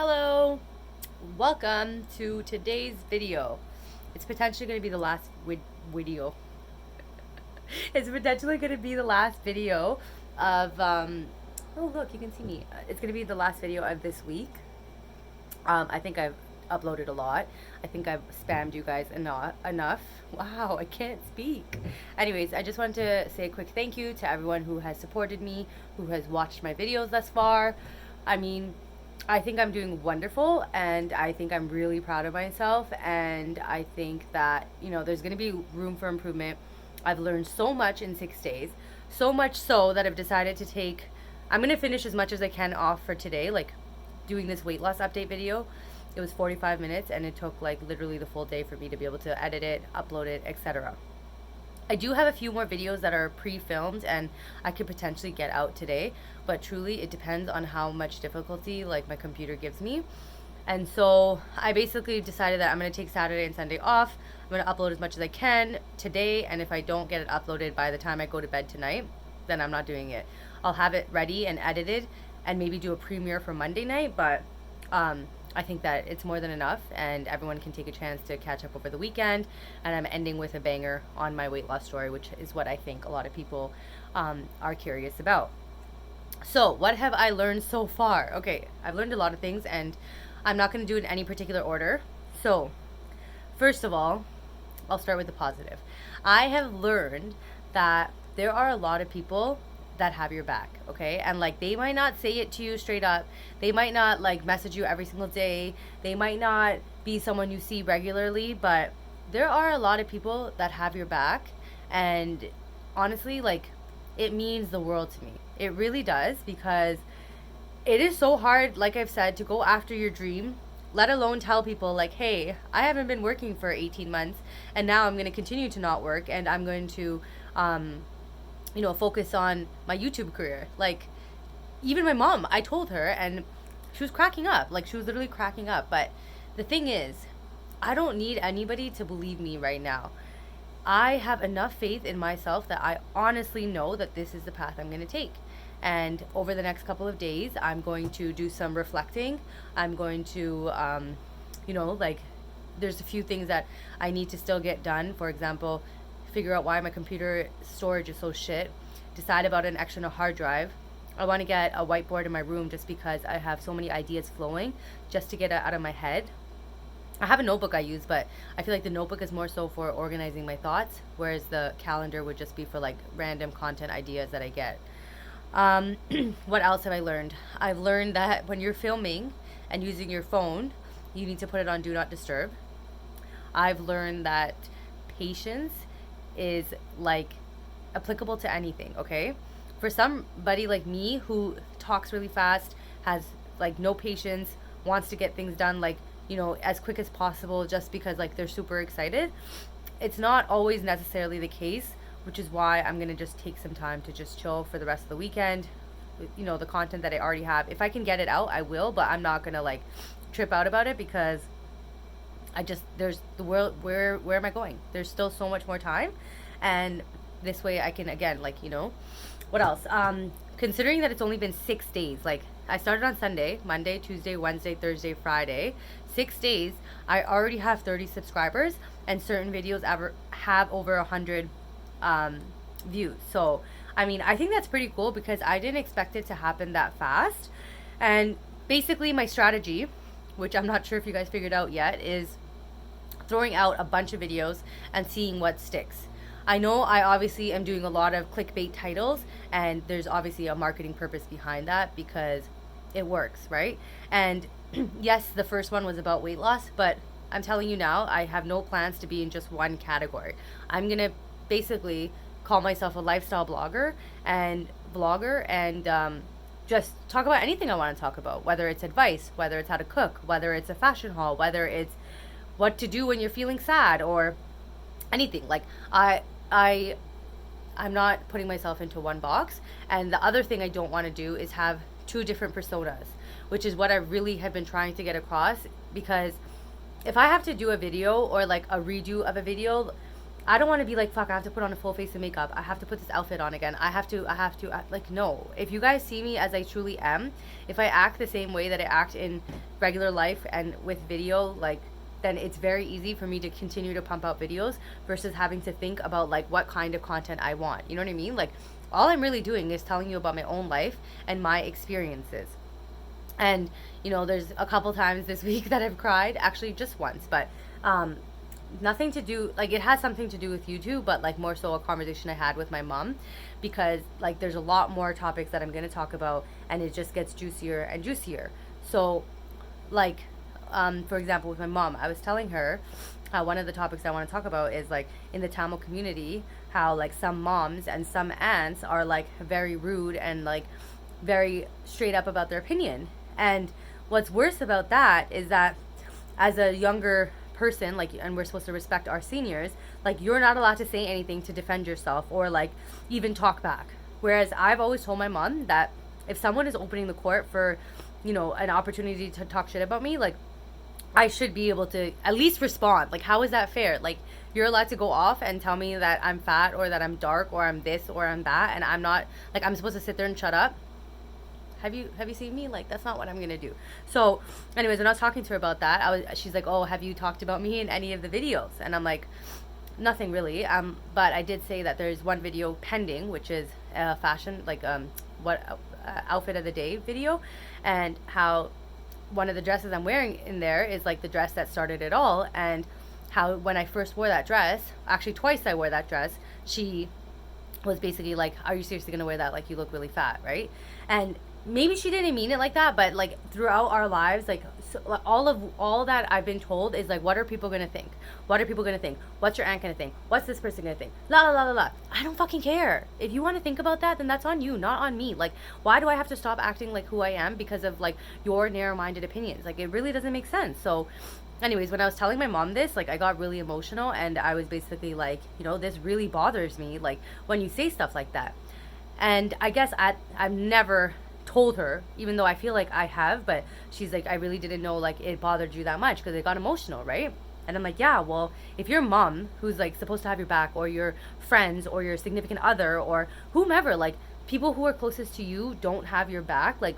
Hello, welcome to today's video. It's potentially going to be the last video. It's potentially going to be the last video of, oh look, you can see me. It's going to be the last video of this week. I think I've uploaded a lot. I think I've spammed you guys enough. Wow, I can't speak. Anyways, I just wanted to say a quick thank you to everyone who has supported me, who has watched my videos thus far. I mean, I think I'm doing wonderful, and I think I'm really proud of myself, and I think that, there's going to be room for improvement. I've learned so much in 6 days, so much so that I've decided to I'm going to finish as much as I can off for today, like doing this weight loss update video. It was 45 minutes, and it took like literally the full day for me to be able to edit it, upload it, etc. I do have a few more videos that are pre-filmed and I could potentially get out today, but truly it depends on how much difficulty like my computer gives me. And so I basically decided that I'm going to take Saturday and Sunday off. I'm going to upload as much as I can today, and if I don't get it uploaded by the time I go to bed tonight, then I'm not doing it. I'll have it ready and edited and maybe do a premiere for Monday night, but I think that it's more than enough, and everyone can take a chance to catch up over the weekend. And I'm ending with a banger on my weight loss story, which is what I think a lot of people are curious about. So what have I learned so far? Okay, I've learned a lot of things, and I'm not going to do it in any particular order. So first of all, I'll start with the positive. I have learned that there are a lot of people that have your back, okay? And like, they might not say it to you straight up. They might not like message you every single day. They might not be someone you see regularly, but there are a lot of people that have your back. And honestly, like, it means the world to me. It really does, because it is so hard, like I've said, to go after your dream, let alone tell people like, hey, I haven't been working for 18 months and now I'm going to continue to not work, and I'm going to focus on my YouTube career. Like, even my mom, I told her, and she was cracking up. Like, she was literally cracking up. But the thing is, I don't need anybody to believe me right now. I have enough faith in myself that I honestly know that this is the path I'm going to take. And over the next couple of days, I'm going to do some reflecting. I'm going to, there's a few things that I need to still get done. For example, figure out why my computer storage is so shit, decide about an external hard drive. I want to get a whiteboard in my room just because I have so many ideas flowing, just to get it out of my head. I have a notebook I use, but I feel like the notebook is more so for organizing my thoughts, whereas the calendar would just be for like random content ideas that I get. What else have I learned? I've learned that when you're filming and using your phone, you need to put it on Do Not Disturb. I've learned that patience is like applicable to anything, okay? For somebody like me who talks really fast, has like no patience, wants to get things done like, as quick as possible just because like they're super excited, it's not always necessarily the case, which is why I'm going to just take some time to just chill for the rest of the weekend. The content that I already have, if I can get it out, I will, but I'm not going to like trip out about it, because there's the world, where am I going? There's still so much more time, and this way I can, again, what else? Considering that it's only been 6 days, like I started on Sunday, Monday, Tuesday, Wednesday, Thursday, Friday, 6 days, I already have 30 subscribers, and certain videos have over 100 views. So, I mean, I think that's pretty cool, because I didn't expect it to happen that fast. And basically my strategy, which I'm not sure if you guys figured out yet, is throwing out a bunch of videos and seeing what sticks. I know I obviously am doing a lot of clickbait titles, and there's obviously a marketing purpose behind that, because it works, right? And yes, the first one was about weight loss, but I'm telling you now, I have no plans to be in just one category. I'm going to basically call myself a lifestyle blogger and vlogger, and just talk about anything I want to talk about, whether it's advice, whether it's how to cook, whether it's a fashion haul, whether it's what to do when you're feeling sad, or anything. Like, I'm not putting myself into one box. And the other thing I don't want to do is have two different personas, which is what I really have been trying to get across, because if I have to do a video or like a redo of a video, I don't want to be like, fuck, I have to put on a full face of makeup. I have to put this outfit on again. Like, no. If you guys see me as I truly am, if I act the same way that I act in regular life and with video, like, then it's very easy for me to continue to pump out videos versus having to think about, like, what kind of content I want. You know what I mean? Like, all I'm really doing is telling you about my own life and my experiences. And, you know, there's a couple times this week that I've cried. Actually, just once. But, nothing to do, like, it has something to do with YouTube, but, like, more so a conversation I had with my mom, because, like, there's a lot more topics that I'm going to talk about, and it just gets juicier and juicier. So, like, for example, with my mom, I was telling her how one of the topics I want to talk about is, like, in the Tamil community, how, like, some moms and some aunts are, like, very rude and, like, very straight up about their opinion. And what's worse about that is that as a younger person, like, and we're supposed to respect our seniors, like, you're not allowed to say anything to defend yourself or, like, even talk back. Whereas I've always told my mom that if someone is opening the court for, you know, an opportunity to talk shit about me, like, I should be able to at least respond. Like, how is that fair? Like, you're allowed to go off and tell me that I'm fat or that I'm dark or I'm this or I'm that, and I'm not, like, I'm supposed to sit there and shut up. Have you seen me? Like, that's not what I'm gonna do. So anyways, when I was talking to her about that, she's like, oh, have you talked about me in any of the videos? And I'm like, nothing really. But I did say that there's one video pending, which is fashion, like, outfit of the day video, and how one of the dresses I'm wearing in there is, like, the dress that started it all, and how when I first wore that dress, actually twice I wore that dress, she was basically like, are you seriously gonna wear that? Like, you look really fat, right? And maybe she didn't mean it like that, but, like, throughout our lives, like, so, like, all that I've been told is, like, what are people gonna think? What are people gonna think? What's your aunt gonna think? What's this person gonna think? La la la la la. I don't fucking care. If you want to think about that, then that's on you, not on me. Like, why do I have to stop acting like who I am because of, like, your narrow-minded opinions? Like, it really doesn't make sense. So anyways, when I was telling my mom this, like, I got really emotional, and I was basically like, you know, this really bothers me, like, when you say stuff like that. And I guess I've never told her, even though I feel like I have, but she's like, I really didn't know, like, it bothered you that much because it got emotional, right? And I'm like, yeah, well, if your mom, who's, like, supposed to have your back, or your friends, or your significant other, or whomever, like, people who are closest to you don't have your back, like,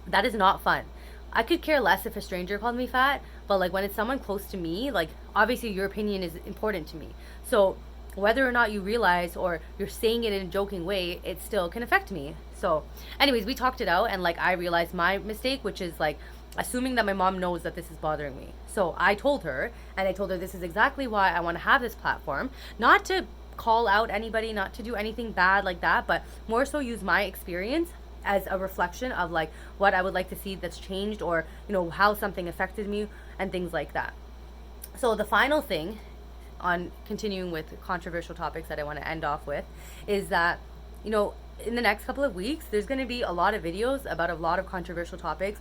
that is not fun. I could care less if a stranger called me fat, but, like, when it's someone close to me, like, obviously your opinion is important to me. So whether or not you realize, or you're saying it in a joking way, it still can affect me. So anyways, we talked it out, and, like, I realized my mistake, which is, like, assuming that my mom knows that this is bothering me. So I told her, and I told her this is exactly why I want to have this platform, not to call out anybody, not to do anything bad like that, but more so use my experience as a reflection of, like, what I would like to see that's changed, or, you know, how something affected me and things like that. So the final thing, on continuing with controversial topics that I want to end off with, is that, you know, in the next couple of weeks, there's going to be a lot of videos about a lot of controversial topics,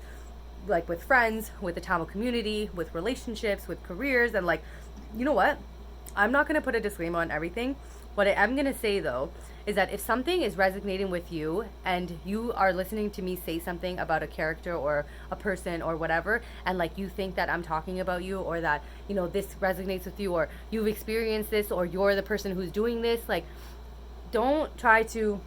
like with friends, with the Tamil community, with relationships, with careers, and, like, you know what? I'm not going to put a disclaimer on everything. What I am going to say, though, is that if something is resonating with you, and you are listening to me say something about a character or a person or whatever, and, like, you think that I'm talking about you, or that, you know, this resonates with you, or you've experienced this, or you're the person who's doing this, like, don't try to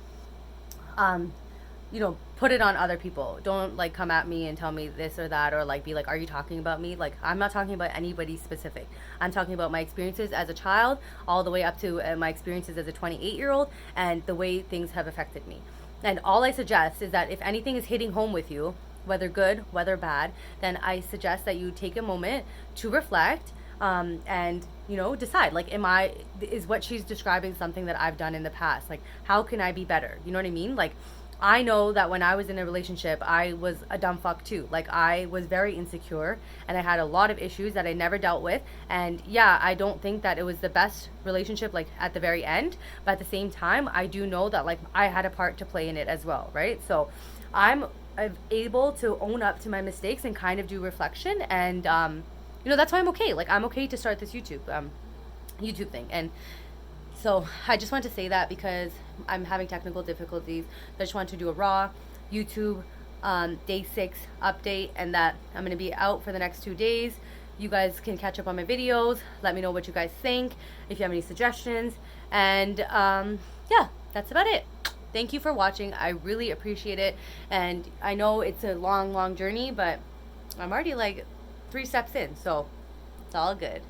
you know, put it on other people. Don't, like, come at me and tell me this or that, or, like, be like, are you talking about me? Like, I'm not talking about anybody specific. I'm talking about my experiences as a child, all the way up to my experiences as a 28-year-old, and the way things have affected me. And all I suggest is that if anything is hitting home with you, whether good, whether bad, then I suggest that you take a moment to reflect, and, you know, decide, like, is what she's describing something that I've done in the past? Like, how can I be better? You know what I mean? Like, I know that when I was in a relationship, I was a dumb fuck too. Like, I was very insecure, and I had a lot of issues that I never dealt with. And yeah, I don't think that it was the best relationship, like, at the very end, but at the same time, I do know that, like, I had a part to play in it as well, right? So I'm able to own up to my mistakes and kind of do reflection, and you know, that's why I'm okay. Like, I'm okay to start this YouTube thing. And so I just wanted to say that because I'm having technical difficulties. I just wanted to do a raw YouTube day 6 update, and that I'm going to be out for the next 2 days. You guys can catch up on my videos. Let me know what you guys think, if you have any suggestions. And yeah, that's about it. Thank you for watching. I really appreciate it. And I know it's a long, long journey, but I'm already like 3 steps in, so it's all good.